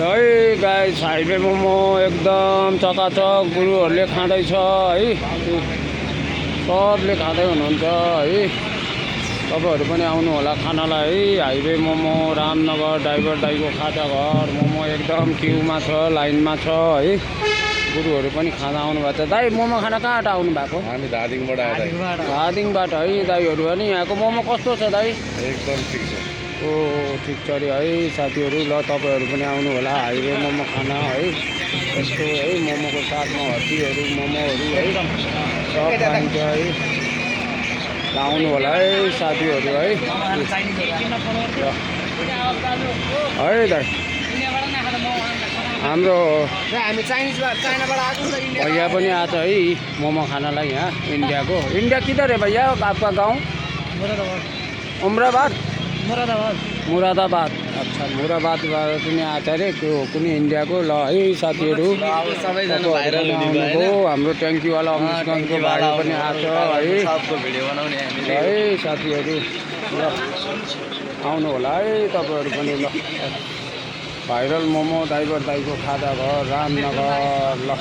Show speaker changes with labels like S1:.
S1: है guys highway momo एकदम चकाचक गुरुहरूले खाँदैछ है सबले खाँदै हुनुहुन्छ है तपाईहरु पनि आउनु होला खानालाई है हाइवे मोमो रामनगर ड्राइभर दाइको खाजा घर मोमो एकदम क्यूमा छ लाइनमा छ है गुरुहरू पनि खाना आउनु भएको छ दाइ मोमो खाना कहाँबाट आउनु भएको
S2: हामी धादिङबाट आएर
S1: धादिङबाट है दाइहरू अनि यहाँको मोमो कस्तो छ दाइ
S2: एकदम ठिक छ
S1: ओ ठिक छ अरे है साथीहरू ल तपाईहरु पनि आउनु होला हाइवे मोमो खाना है यस्तो है मोमोको साथमा हड्डीहरू मोमोहरू है सब पाइन्छ है आउनु होला है साथीहरू है है दाइ हाम्रो
S3: हामी चाइनाबाट आएको छ इन्डिया
S1: भैया पनि आछ है मोमो खानालाई यहाँ इन्डियाको इंडिया किधर है भैया आपका गाँव उमराबाद मुरादाबाद अच्छा मुरादाबादबाट पनि आछ अरे त्यो कुनै इन्डियाको ल है साथीहरू
S3: सबैजना भाइरल हुने
S1: भयो हाम्रो ट्याङ्कीवाला अमृतगञ्जको भाइ पनि आछ है
S3: सबको भिडियो बनाउने हामीले
S1: है साथीहरू ल आउनु होला है तपाईहरु पनि ल भाइरल मोमो ड्राइभर दाइको खाजा घर रामनगर ल